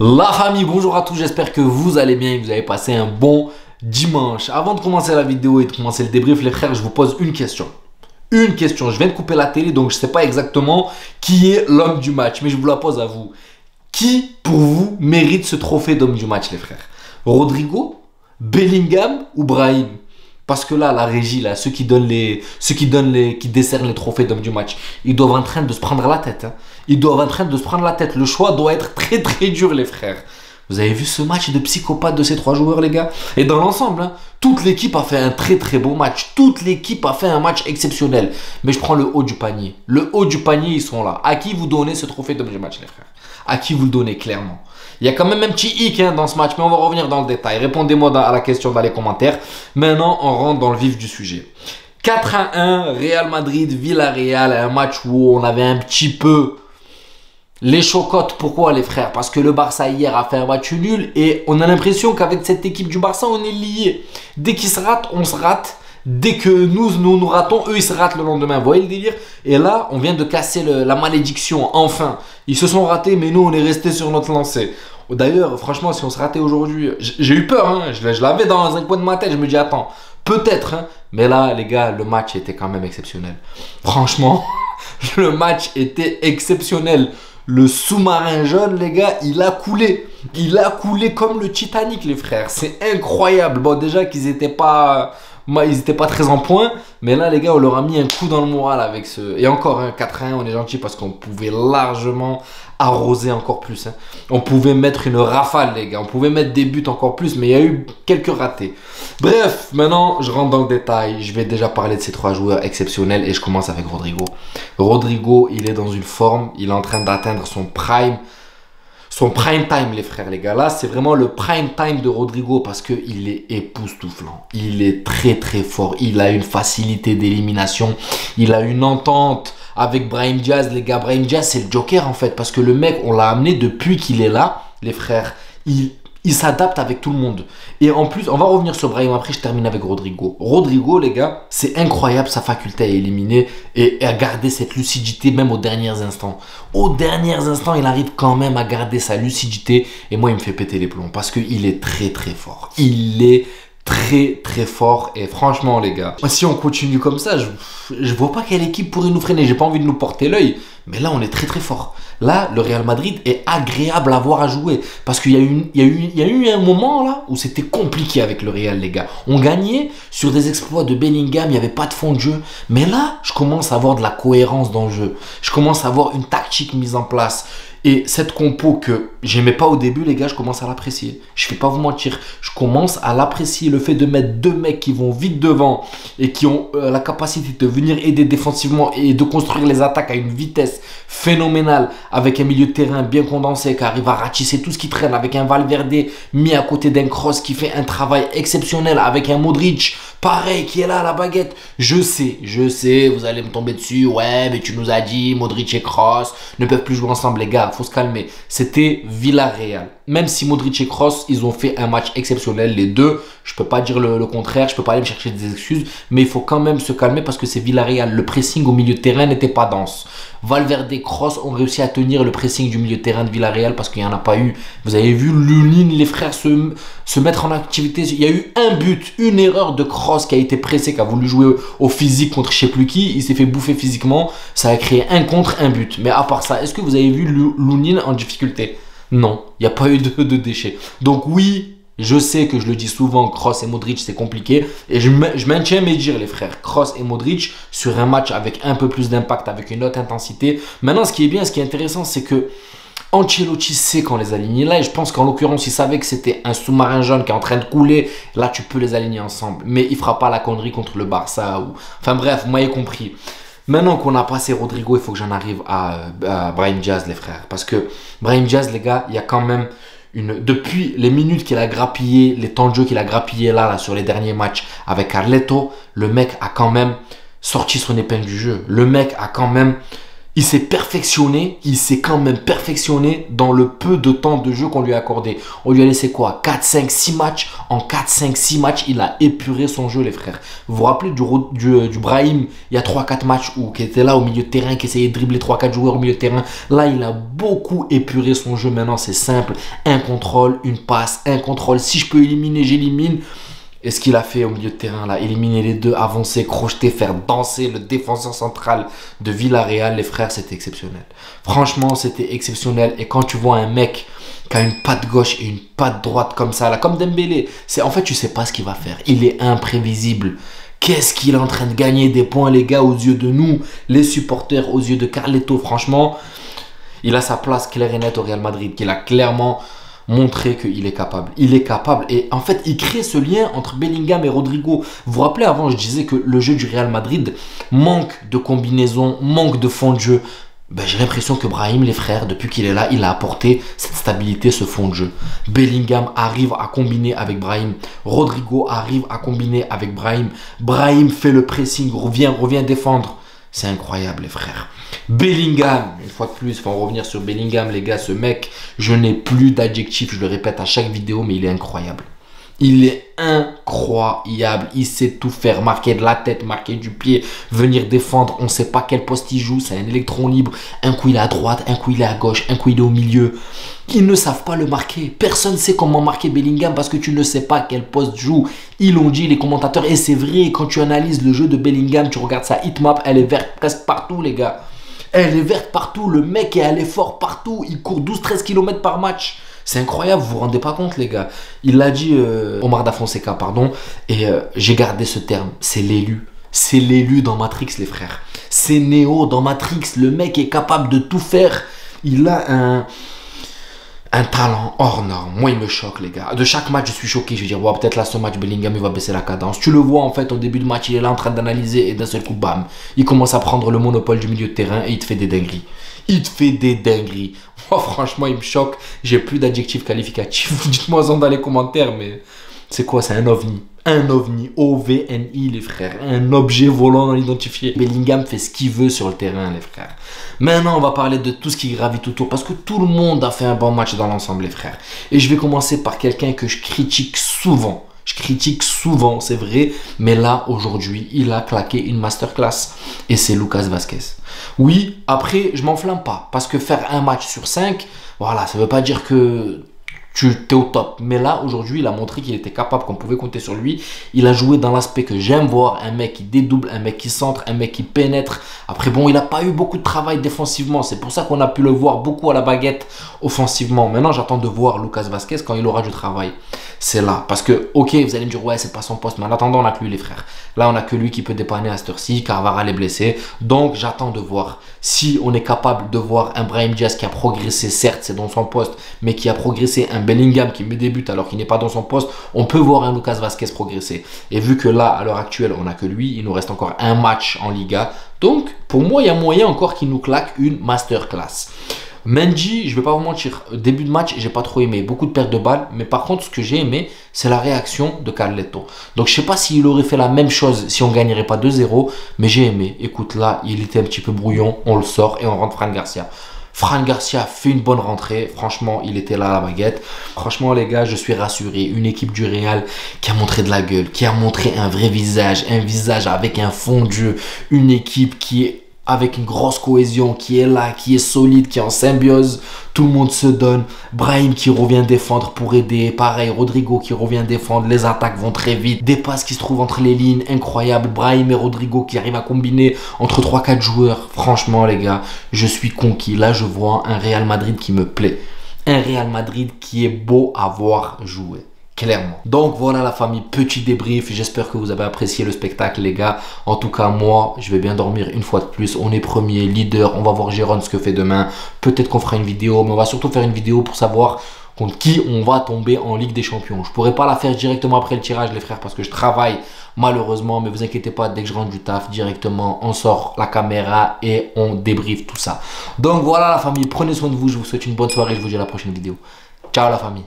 La famille, bonjour à tous, j'espère que vous allez bien et que vous avez passé un bon dimanche. Avant de commencer la vidéo et de commencer le débrief, les frères, je vous pose une question. Une question, je viens de couper la télé, donc je ne sais pas exactement qui est l'homme du match, mais je vous la pose à vous. Qui, pour vous, mérite ce trophée d'homme du match, les frères? Rodrigo, Bellingham ou Brahim? Parce que là, la régie, là, ceux qui décernent les trophées d'homme du match, ils doivent en train de se prendre la tête. Hein. Ils doivent en train de se prendre la tête. Le choix doit être très très dur, les frères. Vous avez vu ce match de psychopathe de ces trois joueurs, les gars? Et dans l'ensemble, hein, toute l'équipe a fait un très très beau match. Toute l'équipe a fait un match exceptionnel. Mais je prends le haut du panier. Le haut du panier, ils sont là. À qui vous donnez ce trophée d'homme du match, les frères? À qui vous le donnez, clairement? Il y a quand même un petit hic dans ce match, mais on va revenir dans le détail. Répondez-moi à la question dans les commentaires. Maintenant, on rentre dans le vif du sujet. 4-1, Real Madrid, Villarreal, un match où on avait un petit peu les chocottes. Pourquoi, les frères? Parce que le Barça hier a fait un match nul et on a l'impression qu'avec cette équipe du Barça, on est liés. Dès qu'ils se ratent, on se rate. Dès que nous ratons, eux ils se ratent le lendemain. Vous voyez le délire? Et là, on vient de casser la malédiction, enfin. Ils se sont ratés, mais nous on est restés sur notre lancée. D'ailleurs, franchement, si on se ratait aujourd'hui, j'ai eu peur, hein. Je l'avais dans un coin de ma tête, je me dis attends, peut-être, hein. Mais là, les gars, le match était quand même exceptionnel. Franchement, le match était exceptionnel. Le sous-marin jaune, les gars, il a coulé. Il a coulé comme le Titanic, les frères. C'est incroyable. Bon, déjà qu'ils n'étaient pas... Ils n'étaient pas très en point, mais là les gars on leur a mis un coup dans le moral avec ce... Et encore 4-1, on est gentil parce qu'on pouvait largement arroser encore plus. Hein. On pouvait mettre une rafale les gars, on pouvait mettre des buts encore plus, mais il y a eu quelques ratés. Bref, maintenant je rentre dans le détail, je vais déjà parler de ces trois joueurs exceptionnels et je commence avec Rodrigo. Rodrigo, il est dans une forme, il est en train d'atteindre son prime. Son prime time, les frères, les gars. Là, c'est vraiment le prime time de Rodrigo parce qu'il est époustouflant. Il est très, très fort. Il a une facilité d'élimination. Il a une entente avec Brahim Diaz. Les gars, Brahim Diaz, c'est le Joker, en fait. Parce que le mec, on l'a amené depuis qu'il est là, les frères. Il s'adapte avec tout le monde. Et en plus, on va revenir sur Brahim. Après, je termine avec Rodrigo. Rodrigo, les gars, c'est incroyable sa faculté à éliminer et à garder cette lucidité même aux derniers instants. Aux derniers instants, il arrive quand même à garder sa lucidité. Et moi, il me fait péter les plombs parce qu'il est très, très fort. Il est très, très fort. Et franchement, les gars, si on continue comme ça, je vois pas quelle équipe pourrait nous freiner. J'ai pas envie de nous porter l'œil. Mais là, on est très, très fort. Là, le Real Madrid est agréable à voir à jouer. Parce qu'il y a eu un moment là où c'était compliqué avec le Real, les gars. On gagnait sur des exploits de Bellingham, il n'y avait pas de fond de jeu. Mais là, je commence à avoir de la cohérence dans le jeu. Je commence à avoir une tactique mise en place. Et cette compo que j'aimais pas au début, les gars, je commence à l'apprécier. Je vais pas vous mentir. Je commence à l'apprécier. Le fait de mettre deux mecs qui vont vite devant et qui ont la capacité de venir aider défensivement et de construire les attaques à une vitesse phénoménale avec un milieu de terrain bien condensé qui arrive à ratisser tout ce qui traîne avec un Valverde mis à côté d'un Kroos qui fait un travail exceptionnel avec un Modric pareil qui est là à la baguette. Je sais, vous allez me tomber dessus. Ouais, mais tu nous as dit Modric et Kroos ne peuvent plus jouer ensemble, les gars. Faut se calmer. C'était Villarreal. Même si Modric et Kroos, ils ont fait un match exceptionnel, les deux. Je peux pas dire le contraire. Je peux pas aller me chercher des excuses. Mais il faut quand même se calmer parce que c'est Villarreal. Le pressing au milieu de terrain n'était pas dense. Valverde et Kroos ont réussi à tenir le pressing du milieu de terrain de Villarreal parce qu'il n'y en a pas eu. Vous avez vu Lunin, les frères se mettre en activité. Il y a eu un but, une erreur de Kroos qui a été pressé, qui a voulu jouer au physique contre je sais plus qui. Il s'est fait bouffer physiquement. Ça a créé un contre, un but. Mais à part ça, est-ce que vous avez vu Lunin en difficulté? Non, il n'y a pas eu de déchets. Donc oui, je sais que je le dis souvent, Kroos et Modric, c'est compliqué. Et je maintiens mes dires, les frères. Kroos et Modric, sur un match avec un peu plus d'impact, avec une haute intensité. Maintenant, ce qui est bien, ce qui est intéressant, c'est que Ancelotti sait quand les aligner. Là, et je pense qu'en l'occurrence, il savait que c'était un sous-marin jaune qui est en train de couler. Là, tu peux les aligner ensemble. Mais il ne fera pas la connerie contre le Barça. Enfin bref, vous m'avez compris. Maintenant qu'on a passé Rodrigo, il faut que j'en arrive à Brahim Diaz, les frères. Parce que Brahim Diaz, les gars, il y a quand même depuis les minutes qu'il a grappillé, les temps de jeu qu'il a grappillé là sur les derniers matchs avec Carleto, le mec a quand même sorti son épingle du jeu. Le mec a quand même il s'est perfectionné, il s'est quand même perfectionné dans le peu de temps de jeu qu'on lui a accordé. On lui a laissé quoi? 4, 5, 6 matchs. En 4, 5, 6 matchs, il a épuré son jeu, les frères. Vous vous rappelez du Brahim, il y a 3-4 matchs où qui était là au milieu de terrain, qui essayait de dribbler 3-4 joueurs au milieu de terrain. Là, il a beaucoup épuré son jeu. Maintenant, c'est simple. Un contrôle, une passe, un contrôle. Si je peux éliminer, j'élimine. Et ce qu'il a fait au milieu de terrain, là, éliminer les deux, avancer, crocheter, faire danser le défenseur central de Villarreal, les frères, c'était exceptionnel. Franchement, c'était exceptionnel. Et quand tu vois un mec qui a une patte gauche et une patte droite comme ça, là, comme Dembélé, en fait, tu sais pas ce qu'il va faire. Il est imprévisible. Qu'est-ce qu'il est en train de gagner des points, les gars, aux yeux de nous, les supporters, aux yeux de Carleto. Franchement, il a sa place claire et nette au Real Madrid, qu'il a clairement montrer qu'il est capable. Il est capable et en fait, il crée ce lien entre Bellingham et Rodrigo. Vous vous rappelez, avant, je disais que le jeu du Real Madrid manque de combinaison, manque de fond de jeu. Ben, j'ai l'impression que Brahim, les frères, depuis qu'il est là, il a apporté cette stabilité, ce fond de jeu. Bellingham arrive à combiner avec Brahim. Rodrigo arrive à combiner avec Brahim. Brahim fait le pressing, revient défendre. C'est incroyable, les frères. Bellingham, une fois de plus, il faut en revenir sur Bellingham, les gars. Ce mec, je n'ai plus d'adjectif, je le répète à chaque vidéo, mais il est incroyable. Il est incroyable. Il sait tout faire, marquer de la tête, marquer du pied, venir défendre. On ne sait pas quel poste il joue, c'est un électron libre. Un coup, il est à droite, un coup, il est à gauche, un coup, il est au milieu. Ils ne savent pas le marquer. Personne ne sait comment marquer Bellingham parce que tu ne sais pas quel poste joue. Ils l'ont dit, les commentateurs. Et c'est vrai, quand tu analyses le jeu de Bellingham, tu regardes sa hitmap, elle est verte presque partout, les gars. Elle est verte partout. Le mec est à l'effort partout. Il court 12-13 km par match. C'est incroyable, vous vous rendez pas compte, les gars. Il l'a dit, Omar Da Fonseca, pardon. Et j'ai gardé ce terme. C'est l'élu. C'est l'élu dans Matrix, les frères. C'est Neo dans Matrix. Le mec est capable de tout faire. Il a un talent hors norme. Moi, il me choque, les gars. De chaque match, je suis choqué. Je vais dire, wow, peut-être là, ce match, Bellingham, il va baisser la cadence. Tu le vois, en fait, au début de match, il est là en train d'analyser et d'un seul coup, bam. Il commence à prendre le monopole du milieu de terrain et il te fait des dingueries. Il te fait des dingueries. Oh, franchement, il me choque. J'ai plus d'adjectifs qualificatifs. Dites-moi ça dans les commentaires, mais c'est quoi? C'est un ovni. Un ovni. O-V-N-I, les frères. Un objet volant non identifié. Bellingham fait ce qu'il veut sur le terrain, les frères. Maintenant, on va parler de tout ce qui gravite autour. Parce que tout le monde a fait un bon match dans l'ensemble, les frères. Et je vais commencer par quelqu'un que je critique souvent. Je critique souvent, c'est vrai, mais là, aujourd'hui, il a claqué une masterclass. Et c'est Lucas Vázquez. Oui, après, je m'enflamme pas. Parce que faire un match sur 5, voilà, ça ne veut pas dire que tu es au top. Mais là, aujourd'hui, il a montré qu'il était capable, qu'on pouvait compter sur lui. Il a joué dans l'aspect que j'aime voir. Un mec qui dédouble, un mec qui centre, un mec qui pénètre. Après, bon, il n'a pas eu beaucoup de travail défensivement. C'est pour ça qu'on a pu le voir beaucoup à la baguette offensivement. Maintenant, j'attends de voir Lucas Vázquez quand il aura du travail. C'est là. Parce que, ok, vous allez me dire, ouais, c'est pas son poste. Mais en attendant, on n'a que lui, les frères. Là, on n'a que lui qui peut dépanner à cette heure-ci. Carvajal est blessé. Donc, j'attends de voir si on est capable de voir un Brahim Diaz qui a progressé. Certes, c'est dans son poste, mais qui a progressé. Un Bellingham qui met des buts alors qu'il n'est pas dans son poste. On peut voir un Lucas Vázquez progresser. Et vu que là, à l'heure actuelle, on n'a que lui, il nous reste encore un match en Liga. Donc, pour moi, il y a moyen encore qu'il nous claque une masterclass. Mendy, je vais pas vous mentir, début de match, j'ai pas trop aimé. Beaucoup de pertes de balles. Mais par contre, ce que j'ai aimé, c'est la réaction de Carleto. Donc, je sais pas s'il aurait fait la même chose si on gagnerait pas 2-0. Mais j'ai aimé. Écoute, là, il était un petit peu brouillon. On le sort et on rentre Fran Garcia. Fran Garcia fait une bonne rentrée. Franchement, il était là à la baguette. Franchement, les gars, je suis rassuré. Une équipe du Real qui a montré de la gueule, qui a montré un vrai visage. Un visage avec un fond de jeu. Une équipe qui est avec une grosse cohésion, qui est là, qui est solide, qui est en symbiose. Tout le monde se donne. Brahim qui revient défendre pour aider. Pareil, Rodrigo qui revient défendre. Les attaques vont très vite. Des passes qui se trouvent entre les lignes. Incroyable. Brahim et Rodrigo qui arrivent à combiner entre 3-4 joueurs. Franchement, les gars, je suis conquis. Là, je vois un Real Madrid qui me plaît. Un Real Madrid qui est beau à voir jouer. Clairement. Donc voilà la famille, petit débrief. J'espère que vous avez apprécié le spectacle, les gars. En tout cas, moi, je vais bien dormir une fois de plus. On est premier, leader. On va voir Gérone ce que fait demain. Peut-être qu'on fera une vidéo, mais on va surtout faire une vidéo pour savoir contre qui on va tomber en Ligue des Champions. Je pourrais pas la faire directement après le tirage, les frères, parce que je travaille malheureusement. Mais vous inquiétez pas, dès que je rentre du taf, directement, on sort la caméra et on débriefe tout ça. Donc voilà la famille, prenez soin de vous. Je vous souhaite une bonne soirée. Je vous dis à la prochaine vidéo. Ciao la famille.